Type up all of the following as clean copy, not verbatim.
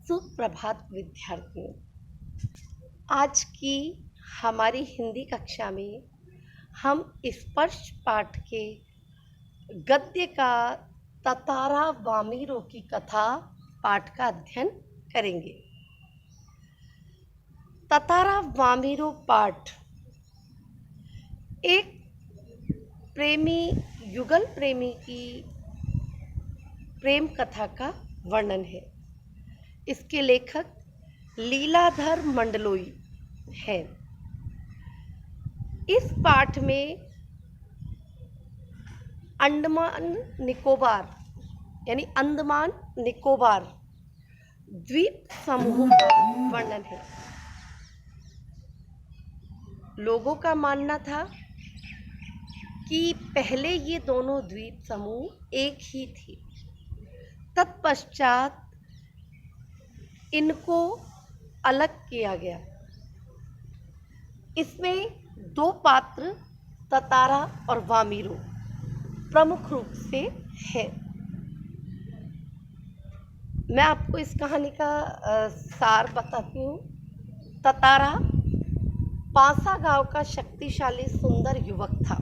सुप्रभात विद्यार्थियों। आज की हमारी हिंदी कक्षा में हम स्पर्श पाठ के गद्य का ततारा वामीरो की कथा पाठ का अध्ययन करेंगे। ततारा वामीरो पाठ एक प्रेमी युगल प्रेमी की प्रेम कथा का वर्णन है। इसके लेखक लीलाधर मंडलोई हैं। इस पाठ में अंडमान निकोबार द्वीप समूह का वर्णन है। लोगों का मानना था कि पहले ये दोनों द्वीप समूह एक ही थे। तत्पश्चात इनको अलग किया गया। इसमें दो पात्र ततारा और वामीरो प्रमुख रूप से है। मैं आपको इस कहानी का सार बताती हूँ। ततारा पांसा गांव का शक्तिशाली सुंदर युवक था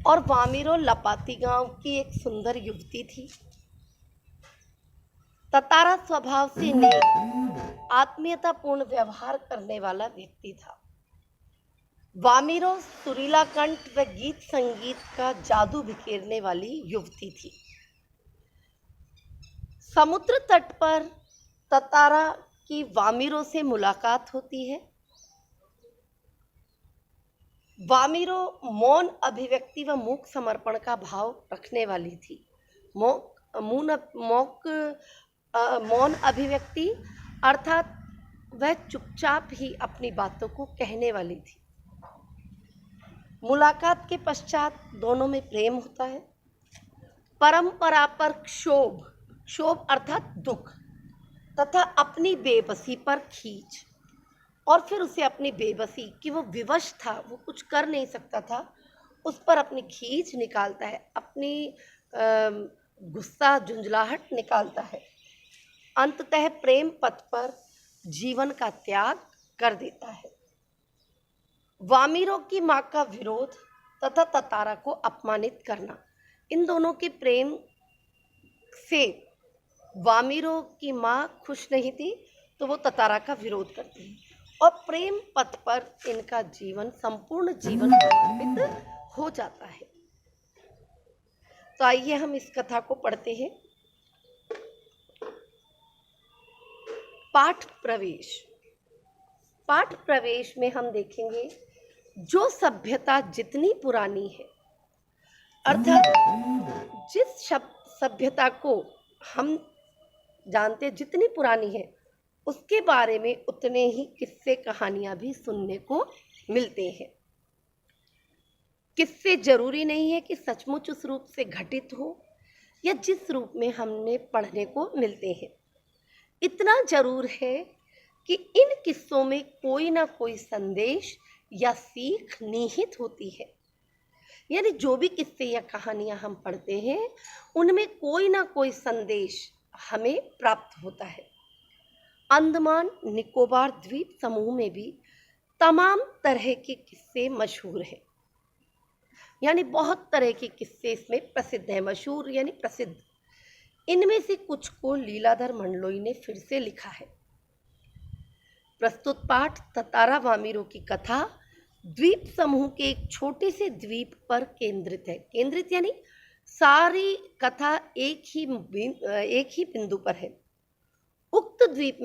और वामीरो लपाती गांव की एक सुंदर युवती थी। ततारा स्वभाव से नेक आत्मीयतापूर्ण व्यवहार करने वाला व्यक्ति था। वामीरो सुरीला कंठ व गीत संगीत का जादू बिखेरने वाली युवती थी। समुद्र तट पर ततारा की वामीरो से मुलाकात होती है। वामीरो मौन अभिव्यक्ति व मूक समर्पण का भाव रखने वाली थी। मौन अभिव्यक्ति अर्थात वह चुपचाप ही अपनी बातों को कहने वाली थी। मुलाकात के पश्चात दोनों में प्रेम होता है। परंपरा पर क्षोभ अर्थात दुख तथा अपनी बेबसी पर खींच, और फिर उसे अपनी बेबसी कि वो विवश था, वो कुछ कर नहीं सकता था, उस पर अपनी खींच निकालता है, अपनी गुस्सा झुंझलाहट निकालता है। अंततः प्रेम पथ पर जीवन का त्याग कर देता है। वामीरो की माँ का विरोध तथा ततारा को अपमानित करना, इन दोनों के प्रेम से वामीरो की माँ खुश नहीं थी, तो वो ततारा का विरोध करती है और प्रेम पथ पर इनका संपूर्ण जीवन समर्पित हो जाता है। तो आइए हम इस कथा को पढ़ते हैं। पाठ प्रवेश में हम देखेंगे जो सभ्यता जितनी पुरानी है, अर्थात जिस सभ्यता को हम जानते हैं जितनी पुरानी है, उसके बारे में उतने ही किस्से कहानियां भी सुनने को मिलते हैं। किस्से जरूरी नहीं है कि सचमुच उस रूप से घटित हो या जिस रूप में हमने पढ़ने को मिलते हैं। इतना जरूर है कि इन किस्सों में कोई ना कोई संदेश या सीख निहित होती है। यानी जो भी किस्से या कहानियां हम पढ़ते हैं, उनमें कोई ना कोई संदेश हमें प्राप्त होता है। अंडमान निकोबार द्वीप समूह में भी तमाम तरह के किस्से मशहूर हैं। यानी बहुत तरह के किस्से इसमें प्रसिद्ध हैं। मशहूर यानी प्रसिद्ध। इनमें से कुछ को लीलाधर मंडलोई ने फिर से लिखा है। प्रस्तुत पाठ ततारा वामीरो की कथा द्वीप समूह के एक छोटे से द्वीप पर केंद्रित है। केंद्रित यानी सारी कथा एक ही बिंदु पर है। उक्त द्वीप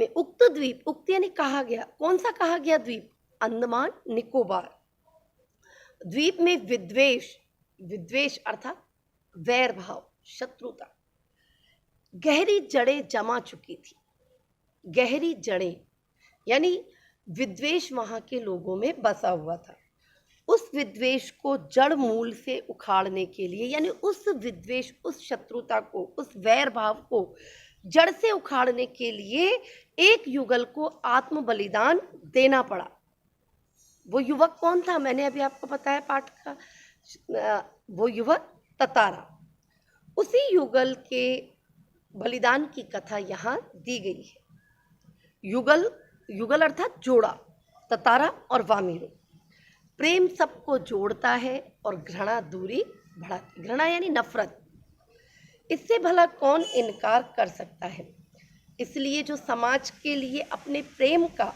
यानी कहा गया, कौन सा कहा गया द्वीप? अंडमान निकोबार द्वीप में विद्वेष अर्थात वैर भाव, शत्रुता, गहरी जड़ें जमा चुकी थी। गहरी जड़ें यानी विद्वेष वहां के लोगों में बसा हुआ था। उस विद्वेष को जड़ मूल से उखाड़ने के लिए, यानी उस विद्वेष, उस शत्रुता को, उस वैर भाव को जड़ से उखाड़ने के लिए एक युगल को आत्म बलिदान देना पड़ा। वो युवक कौन था? मैंने अभी आपको बताया पाठ का। वो युवक ततारा। उसी युगल के बलिदान की कथा यहाँ दी गई है। युगल, युगल अर्थात जोड़ा, ततारा और वामीरो। प्रेम सबको जोड़ता है और घृणा दूरी बढ़ाती। घृणा यानी नफरत, इससे भला कौन इनकार कर सकता है। इसलिए जो समाज के लिए अपने प्रेम का,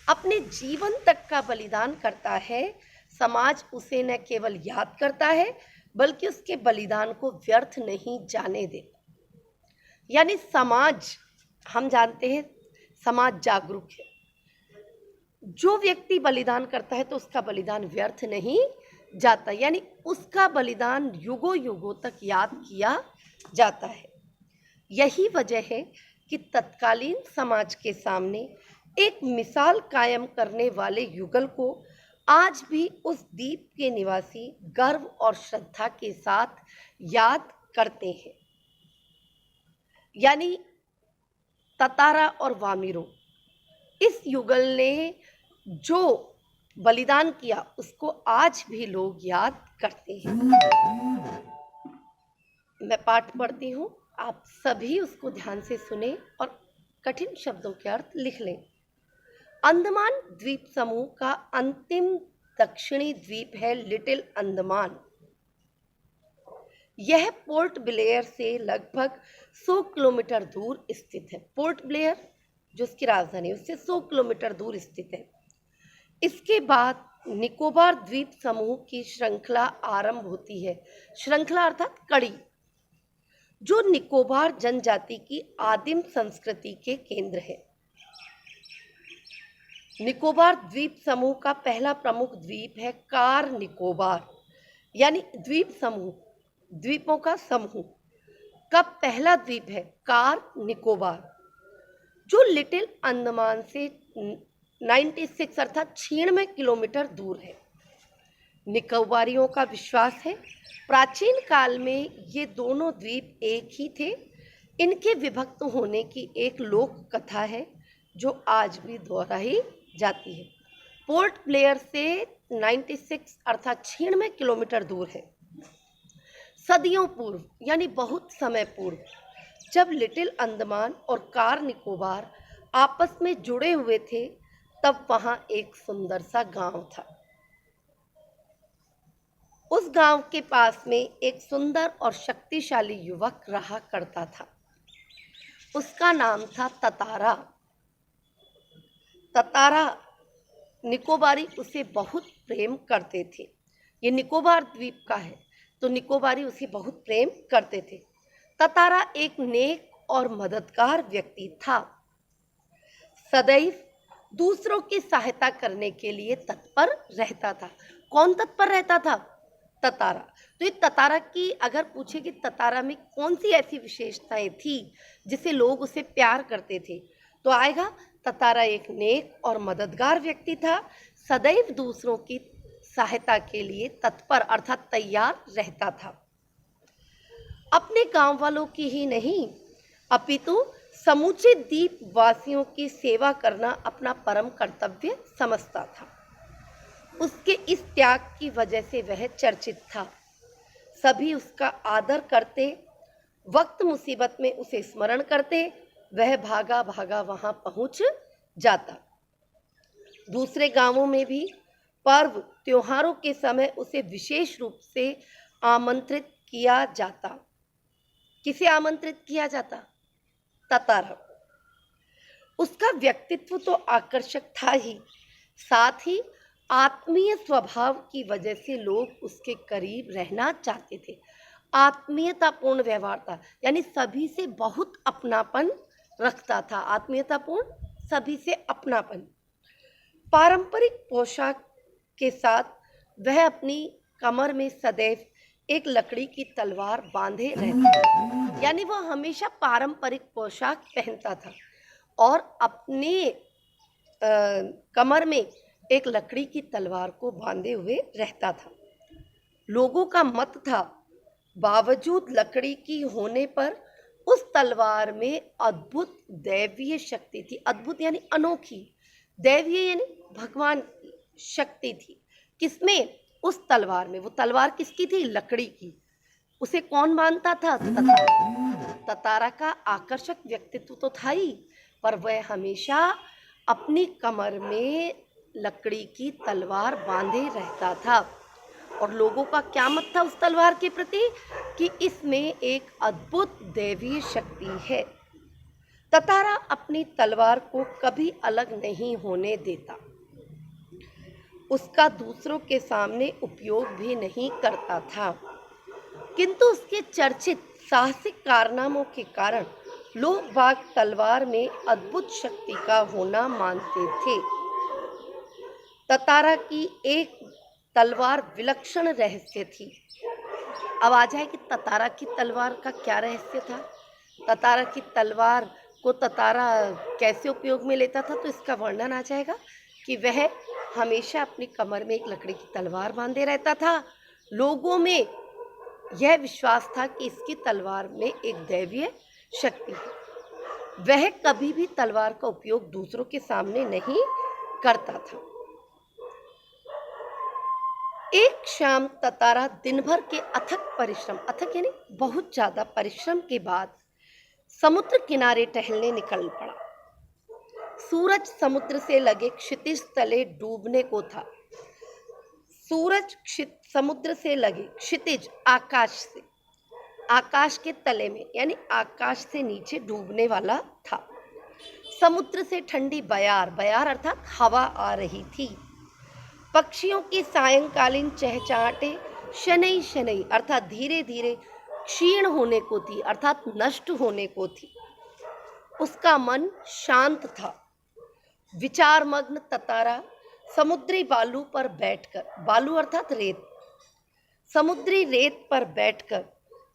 अपने जीवन तक का बलिदान करता है, समाज उसे न केवल याद करता है बल्कि उसके बलिदान को व्यर्थ नहीं जाने देता। यानी समाज, हम जानते हैं समाज जागरूक है। जो व्यक्ति बलिदान करता है तो उसका बलिदान व्यर्थ नहीं जाता, यानी उसका बलिदान युगों युगों तक याद किया जाता है। यही वजह है कि तत्कालीन समाज के सामने एक मिसाल कायम करने वाले युगल को आज भी उस द्वीप के निवासी गर्व और श्रद्धा के साथ याद करते हैं। यानी ततारा और वामीरो, इस युगल ने जो बलिदान किया उसको आज भी लोग याद करते हैं। मैं पाठ पढ़ती हूँ, आप सभी उसको ध्यान से सुने और कठिन शब्दों के अर्थ लिख लें। अंडमान द्वीप समूह का अंतिम दक्षिणी द्वीप है लिटिल अंडमान। यह पोर्ट ब्लेयर से लगभग 100 किलोमीटर दूर स्थित है। पोर्ट ब्लेयर जो उसकी राजधानी है उससे 100 किलोमीटर दूर स्थित है। इसके बाद निकोबार द्वीप समूह की श्रृंखला आरंभ होती है। श्रृंखला अर्थात कड़ी, जो निकोबार जनजाति की आदिम संस्कृति के केंद्र है। निकोबार द्वीप समूह का पहला प्रमुख द्वीप है कार निकोबार, यानी द्वीप समूह, द्वीपों का समूह का पहला द्वीप है कार निकोबार, जो लिटिल अंडमान से 96 अर्थात 96 किलोमीटर दूर है। निकोबारियों का विश्वास है प्राचीन काल में ये दोनों द्वीप एक ही थे। इनके विभक्त होने की एक लोक कथा है जो आज भी दोहराई जाती है। पोर्ट ब्लेयर से 96 अर्थात 96 किलोमीटर दूर है। सदियों पूर्व, यानी बहुत समय पूर्व, जब लिटिल अंडमान और कार निकोबार आपस में जुड़े हुए थे, तब वहां एक सुंदर सा गांव था। उस गांव के पास में एक सुंदर और शक्तिशाली युवक रहा करता था। उसका नाम था ततारा। ततारा निकोबारी उसे बहुत प्रेम करते थे। ये निकोबार द्वीप का है तो निकोबारी उसे बहुत प्रेम करते थे। ततारा एक नेक और मददगार व्यक्ति था। सदैव दूसरों की सहायता करने के लिए तत्पर रहता था। कौन तत्पर रहता था? ततारा। तो ये ततारा की अगर पूछे कि ततारा में कौन सी ऐसी विशेषताएं थी जिसे लोग उसे प्यार करते थे, तो आएगा ततारा एक नेक और मददगार व्यक्ति था। सदैव दूसरों की सहायता के लिए तत्पर अर्थात तैयार रहता था। अपने गांव वालों की ही नहीं अपितु समूचे द्वीप वासियों की सेवा करना अपना परम कर्तव्य समझता था। उसके इस त्याग की वजह से वह चर्चित था। सभी उसका आदर करते, वक्त मुसीबत में उसे स्मरण करते, वह भागा भागा वहां पहुंच जाता। दूसरे गांवों में भी पर्व त्योहारों के समय उसे विशेष रूप से आमंत्रित किया जाता। किसे आमंत्रित किया जाता? ततारा। उसका व्यक्तित्व तो आकर्षक था ही, साथ ही आत्मीय स्वभाव की वजह से लोग उसके करीब रहना चाहते थे। आत्मीयतापूर्ण व्यवहार था, यानी सभी से बहुत अपनापन रखता था। आत्मीयतापूर्ण, सभी से अपनापन। पारंपरिक पोशाक के साथ वह अपनी कमर में सदैव एक लकड़ी की तलवार बांधे रहता, यानी वह हमेशा पारंपरिक पोशाक पहनता था और अपने कमर में एक लकड़ी की तलवार को बांधे हुए रहता था। लोगों का मत था बावजूद लकड़ी की होने पर उस तलवार में अद्भुत दैवीय शक्ति थी। अद्भुत यानी अनोखी, दैवीय यानी भगवान शक्ति थी। किसमें? उस तलवार में। वो तलवार किसकी थी? लकड़ी की। उसे कौन मानता था? ततारा। ततारा का आकर्षक व्यक्तित्व तो था ही, पर वह हमेशा अपनी कमर में लकड़ी की तलवार बांधे रहता था। और लोगों का क्या मत था उस तलवार के प्रति? कि इसमें एक अद्भुत दैवीय शक्ति है। ततारा अपनी तलवार को कभी अलग नहीं होने देता, उसका दूसरों के सामने उपयोग भी नहीं करता था, किंतु उसके चर्चित साहसिक कारनामों के कारण लोग बाग तलवार में अद्भुत शक्ति का होना मानते थे। ततारा की एक तलवार विलक्षण रहस्य थी। अब आ जाए कि ततारा की तलवार का क्या रहस्य था। ततारा की तलवार को ततारा कैसे उपयोग में लेता था, तो इसका वर्णन आ जाएगा कि वह हमेशा अपनी कमर में एक लकड़ी की तलवार बांधे रहता था। लोगों में यह विश्वास था कि इसकी तलवार में एक दैवीय शक्ति है। वह कभी भी तलवार का उपयोग दूसरों के सामने नहीं करता था। एक शाम ततारा दिन भर के अथक परिश्रम, अथक यानी बहुत ज्यादा परिश्रम के बाद समुद्र किनारे टहलने निकल पड़ा। सूरज समुद्र से लगे क्षितिज तले डूबने को था। सूरज समुद्र से लगे, क्षितिज आकाश के तले में यानी आकाश से नीचे डूबने वाला था। समुद्र से ठंडी बयार, बयार अर्थात हवा आ रही थी। पक्षियों की सायंकालीन चहचहाटे शनई शनई अर्थात धीरे धीरे क्षीण होने को थी, अर्थात नष्ट होने को थी। उसका मन शांत था। विचारमग्न ततारा समुद्री बालू पर बैठकर, बालू अर्थात रेत, समुद्री रेत पर बैठकर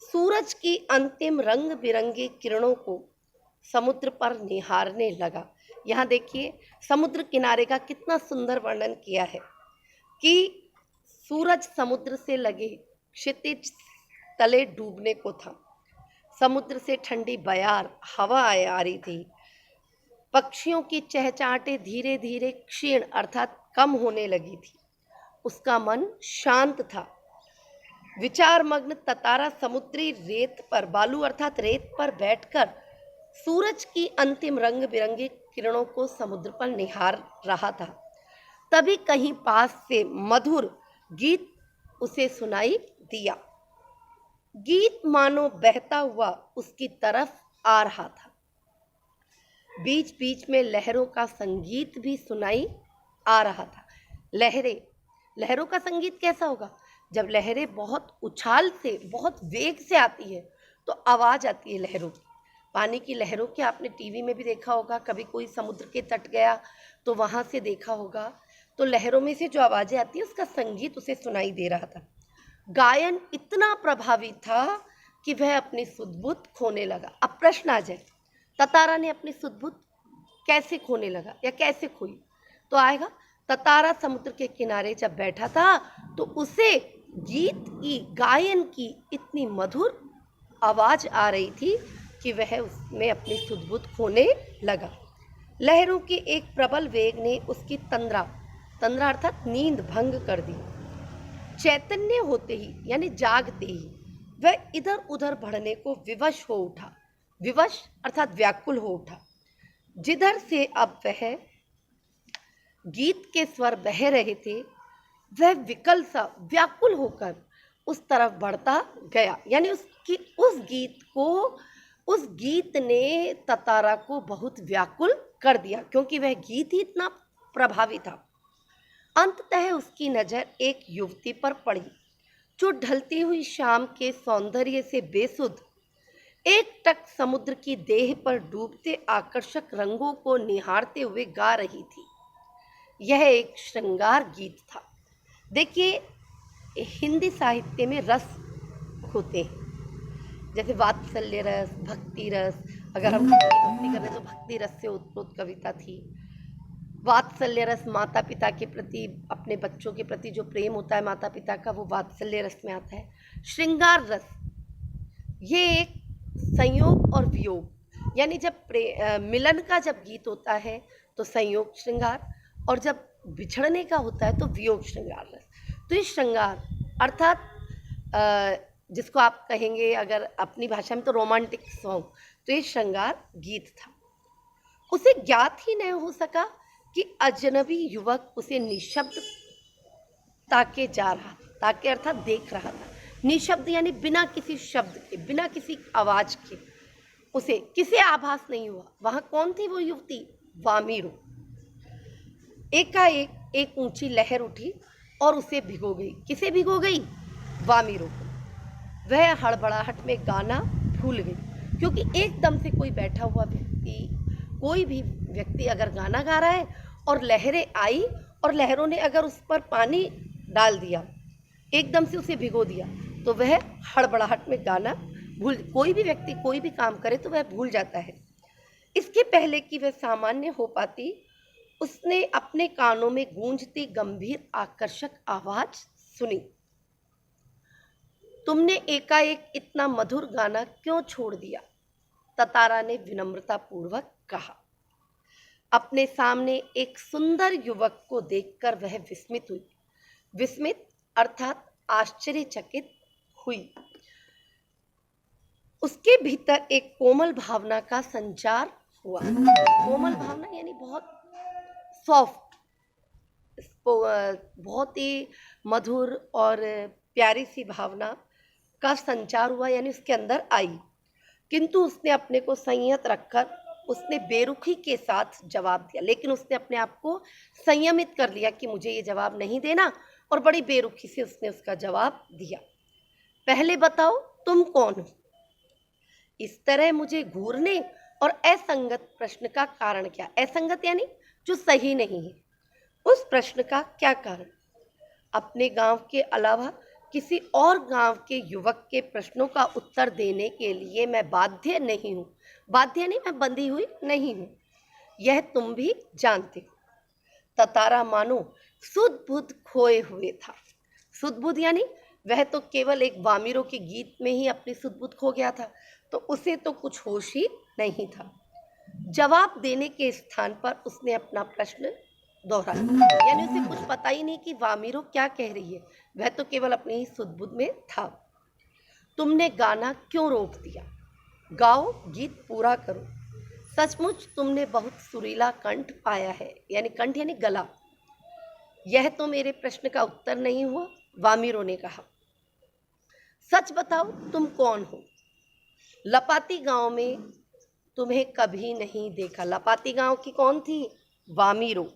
सूरज की अंतिम रंग बिरंगी किरणों को समुद्र पर निहारने लगा। यहाँ देखिए समुद्र किनारे का कितना सुंदर वर्णन किया है कि सूरज समुद्र से लगे क्षितिज तले डूबने को था। समुद्र से ठंडी बयार हवा आ रही थी। पक्षियों की चहचहाटे धीरे धीरे क्षीण अर्थात कम होने लगी थी। उसका मन शांत था। विचारमग्न ततारा समुद्री रेत पर, बालू अर्थात रेत पर बैठकर सूरज की अंतिम रंग बिरंगी किरणों को समुद्र पर निहार रहा था। तभी कहीं पास से मधुर गीत उसे सुनाई दिया। गीत मानो बहता हुआ उसकी तरफ आ रहा था। बीच बीच में लहरों का संगीत भी सुनाई आ रहा था। लहरें, लहरों का संगीत कैसा होगा? जब लहरें बहुत उछाल से, बहुत वेग से आती है तो आवाज आती है लहरों की। पानी की लहरों की आपने टीवी में भी देखा होगा, कभी कोई समुद्र के तट गया तो वहां से देखा होगा, तो लहरों में से जो आवाजें आती है उसका संगीत उसे सुनाई दे रहा था। गायन इतना प्रभावी था कि वह अपनी सुध-बुध खोने लगा। अब प्रश्न आ जाए, ततारा ने अपनी सुध-बुध कैसे खोने लगा या कैसे खोई? तो आएगा, ततारा समुद्र के किनारे जब बैठा था तो उसे गीत की, गायन की इतनी मधुर आवाज आ रही थी कि वह उसमें अपनी सुध-बुध खोने लगा। लहरों के एक प्रबल वेग ने उसकी तंद्रा, तंद्रा अर्थात नींद भंग कर दी। चैतन्य होते ही यानी जागते ही वह इधर उधर बढ़ने को विवश हो उठा। विवश अर्थात व्याकुल हो उठा। जिधर से अब वह गीत के स्वर बह रहे थे वह विकल सा, व्याकुल होकर उस तरफ बढ़ता गया। यानी उस गीत ने ततारा को बहुत व्याकुल कर दिया, क्योंकि वह गीत ही इतना प्रभावी था। अंततः उसकी नजर एक युवती पर पड़ी जो ढलती हुई शाम के सौंदर्य से बेसुध एकटक समुद्र की देह पर डूबते आकर्षक रंगों को निहारते हुए गा रही थी। यह एक श्रृंगार गीत था। देखिए हिंदी साहित्य में रस होते हैं, जैसे वात्सल्य रस, भक्ति रस। अगर हम भक्ति कर रहे हैं तो भक्ति रस से उत्पन्न कविता थी। वात्सल्य रस माता पिता के प्रति, अपने बच्चों के प्रति जो प्रेम होता है माता पिता का, वो वात्सल्य रस में आता है। श्रृंगार रस ये एक संयोग और वियोग, यानी जब मिलन का जब गीत होता है तो संयोग श्रृंगार, और जब बिछड़ने का होता है तो वियोग श्रृंगार रस। तो ये श्रृंगार अर्थात जिसको आप कहेंगे अगर अपनी भाषा में तो रोमांटिक सॉन्ग, तो ये श्रृंगार गीत था। उसे ज्ञात ही नहीं हो सका कि अजनबी युवक उसे निशब्द ताके जा रहा था। ताके अर्थात देख रहा था, निशब्द यानी बिना किसी शब्द के, बिना किसी आवाज के। उसे किसी आभास नहीं हुआ। वहां कौन थी वो युवती? वामीरो। एकाएक एक ऊंची लहर उठी और उसे भिगो गई। किसे भिगो गई? वामीरो को। वह हड़बड़ाहट में गाना भूल गई, क्योंकि एकदम से कोई बैठा हुआ व्यक्ति, कोई भी व्यक्ति अगर गाना गा रहा है और लहरें आई और लहरों ने अगर उस पर पानी डाल दिया, एकदम से उसे भिगो दिया, तो वह हड़बड़ाहट में गाना भूल, कोई भी व्यक्ति कोई भी काम करे तो वह भूल जाता है। इसके पहले कि वह सामान्य हो पाती, उसने अपने कानों में गूंजती गंभीर आकर्षक आवाज सुनी। तुमने एकाएक इतना मधुर गाना क्यों छोड़ दिया? ततारा ने विनम्रता पूर्वक कहा। अपने सामने एक सुंदर युवक को देखकर वह विस्मित हुई। विस्मित अर्थात आश्चर्यचकित हुई। उसके भीतर एक कोमल भावना का संचार हुआ। कोमल भावना यानी बहुत सॉफ्ट, बहुत ही मधुर और प्यारी सी भावना का संचार हुआ, यानी उसके अंदर आई। किंतु उसने अपने को संयत रखकर उसने बेरुखी के साथ जवाब दिया। लेकिन उसने अपने आप को संयमित कर लिया कि मुझे ये जवाब नहीं देना, और बड़ी बेरुखी से उसने उसका जवाब दिया। पहले बताओ तुम कौन हो? इस तरह मुझे घूरने और असंगत प्रश्न का कारण क्या? असंगत यानी जो सही नहीं है, उस प्रश्न का क्या कारण? अपने गांव के अलावा किसी और गांव के युवक के प्रश्नों का उत्तर देने के लिए मैं बाध्य नहीं हूँ। बाध्य नहीं, मैं बंधी हुई नहीं हूँ, यह तुम भी जानते हो। ततारा मानो सुध बुध खोए हुए था। सुध बुध यानी वह तो केवल एक वामीरो के गीत में ही अपनी सुध बुध खो गया था, तो उसे तो कुछ होश ही नहीं था। जवाब देने के स्थान पर उसने अपना प्रश्न दोहराया, यानी उसे कुछ पता ही नहीं कि वामीरो क्या कह रही है, वह तो केवल अपनी ही सुध बुध में था। तुमने गाना क्यों रोक दिया? गाओ, गीत पूरा करो। सचमुच तुमने बहुत सुरीला कंठ पाया है, यानी कंठ यानी गला। यह तो मेरे प्रश्न का उत्तर नहीं हुआ, वामीरो ने कहा। सच बताओ तुम कौन हो? लपाती गांव में तुम्हें कभी नहीं देखा। लपाती गांव की कौन थी? वामीरो।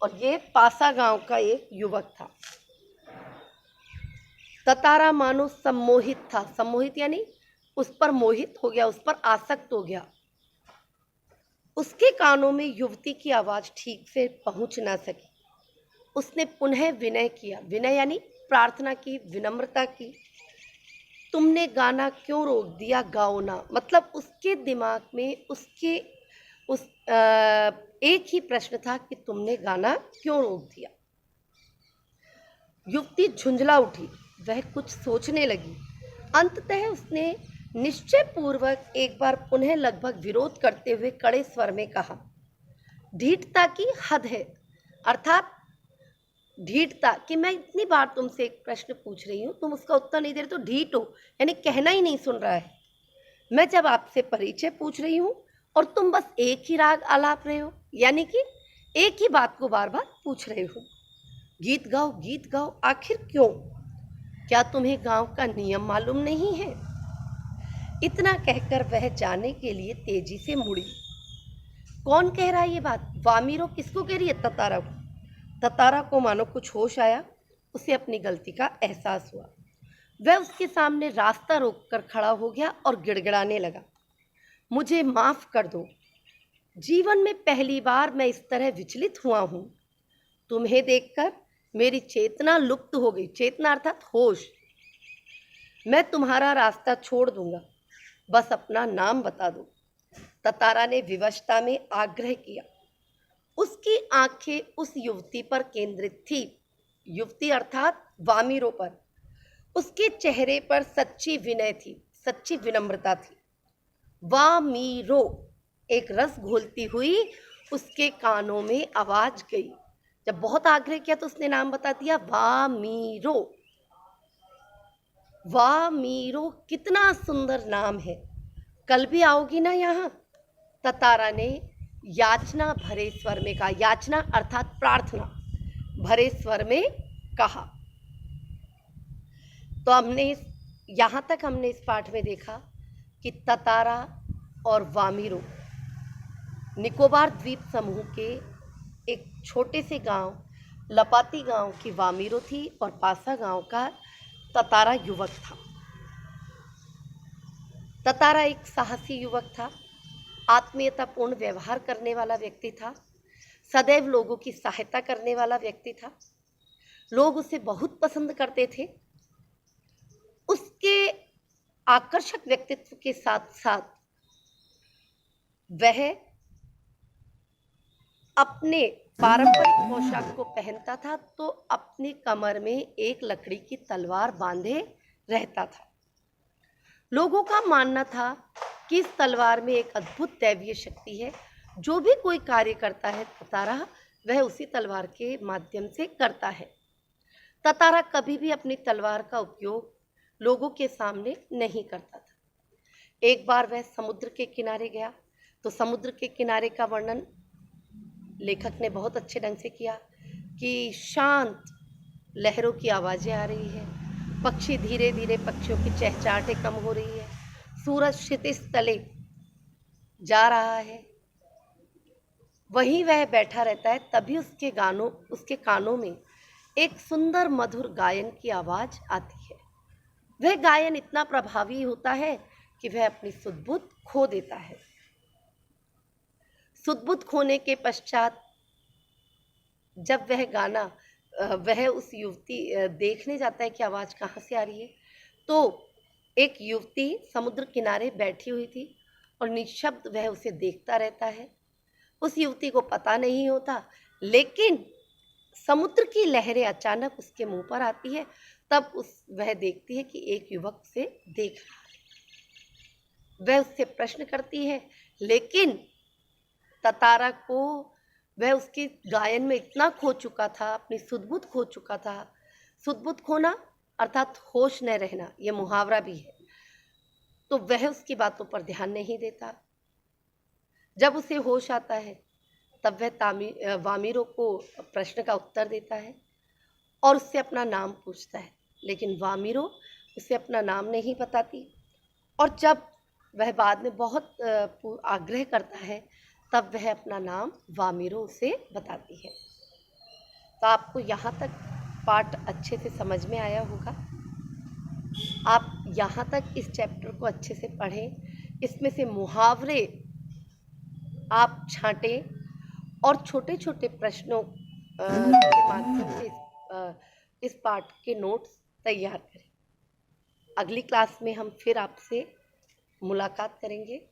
और ये पासा गांव का एक युवक था। ततारा मानो सम्मोहित था। सम्मोहित यानी उस पर मोहित हो गया, उस पर आसक्त हो गया। उसके कानों में युवती की आवाज ठीक से पहुंच ना सकी। उसने पुनः विनय किया। विनय यानी प्रार्थना की, विनम्रता की। तुमने गाना क्यों रोक दिया? गाओ ना। मतलब उसके दिमाग में एक ही प्रश्न था कि तुमने गाना क्यों रोक दिया। युवती झुंझला उठी, वह कुछ सोचने लगी। अंततः उसने निश्चय पूर्वक एक बार पुनः लगभग विरोध करते हुए कड़े स्वर में कहा, ढीठता की हद है। अर्थात ढीठता कि मैं इतनी बार तुमसे एक प्रश्न पूछ रही हूँ, तुम उसका उत्तर नहीं दे रहे तो ढीठ हो, यानी कहना ही नहीं सुन रहा है। मैं जब आपसे परिचय पूछ रही हूँ और तुम बस एक ही राग आलाप रहे हो, यानी कि एक ही बात को बार बार पूछ रहे हो। गीत गाओ, गीत गाओ, आखिर क्यों? क्या तुम्हें गांव का नियम मालूम नहीं है? इतना कहकर वह जाने के लिए तेजी से मुड़ी। कौन कह रहा है ये बात? वामीरो किसको कह रही है? ततारा को। ततारा को मानो कुछ होश आया, उसे अपनी गलती का एहसास हुआ। वह उसके सामने रास्ता रोककर खड़ा हो गया और गिड़गिड़ाने लगा, मुझे माफ कर दो, जीवन में पहली बार मैं इस तरह विचलित हुआ हूँ। तुम्हें देखकर मेरी चेतना लुप्त हो गई। चेतना अर्थात होश। मैं तुम्हारा रास्ता छोड़ दूंगा, बस अपना नाम बता दो। ततारा ने विवशता में आग्रह किया। उसकी आंखें उस युवती पर केंद्रित थी। युवती अर्थात वामीरो पर। उसके चेहरे पर सच्ची विनय थी, सच्ची विनम्रता थी। वामीरो, एक रस घोलती हुई उसके कानों में आवाज गई। जब बहुत आग्रह किया तो उसने नाम बता दिया, वामीरो। वाह मीरो, कितना सुंदर नाम है, कल भी आओगी ना यहाँ? ततारा ने याचना भरे स्वर में कहा। याचना अर्थात प्रार्थना, भरे स्वर में कहा। तो यहाँ तक हमने इस पाठ में देखा कि ततारा और वामीरो निकोबार द्वीप समूह के एक छोटे से गांव लपाती गांव की वामीरो थी और पासा गांव का ततारा युवक था। ततारा एक साहसी युवक था, आत्मीयतापूर्ण व्यवहार करने वाला व्यक्ति था, सदैव लोगों की सहायता करने वाला व्यक्ति था। लोग उसे बहुत पसंद करते थे। उसके आकर्षक व्यक्तित्व के साथ साथ वह अपने पारंपरिक पोशाक को पहनता था तो अपनी कमर में एक लकड़ी की तलवार बांधे रहता था। लोगों का मानना था कि इस तलवार में एक अद्भुत दैवीय शक्ति है। जो भी कोई कार्य करता है ततारा, वह उसी तलवार के माध्यम से करता है। ततारा कभी भी अपनी तलवार का उपयोग लोगों के सामने नहीं करता था। एक बार वह समुद्र के किनारे गया तो समुद्र के किनारे का वर्णन लेखक ने बहुत अच्छे ढंग से किया कि शांत लहरों की आवाज़ें आ रही है, पक्षी धीरे धीरे पक्षियों की चहचहाटें कम हो रही है, सूरज क्षितिज तले जा रहा है, वहीं वह बैठा रहता है। तभी उसके कानों में एक सुंदर मधुर गायन की आवाज़ आती है। वह गायन इतना प्रभावी होता है कि वह अपनी सुध-बुध खो देता है। सुध-बुध खोने के पश्चात जब वह उस युवती देखने जाता है कि आवाज़ कहाँ से आ रही है, तो एक युवती समुद्र किनारे बैठी हुई थी और निःशब्द वह उसे देखता रहता है। उस युवती को पता नहीं होता, लेकिन समुद्र की लहरें अचानक उसके मुंह पर आती है। तब वह देखती है कि एक युवक उसे देख रहा है। वह उससे प्रश्न करती है, लेकिन ततारा को वह उसके गायन में इतना खो चुका था, अपनी सुध-बुध खो चुका था। सुध-बुध खोना अर्थात होश न रहना, यह मुहावरा भी है। तो वह उसकी बातों पर ध्यान नहीं देता। जब उसे होश आता है तब वह वामीरो को प्रश्न का उत्तर देता है और उससे अपना नाम पूछता है, लेकिन वामीरो उसे अपना नाम नहीं बताती। और जब वह बाद में बहुत आग्रह करता है तब वह अपना नाम वामीरो उसे बताती है। तो आपको यहाँ तक पाठ अच्छे से समझ में आया होगा। आप यहाँ तक इस चैप्टर को अच्छे से पढ़ें, इसमें से मुहावरे आप छांटें और छोटे छोटे प्रश्नों के माध्यम से इस पाठ के नोट्स तैयार करें। अगली क्लास में हम फिर आपसे मुलाकात करेंगे।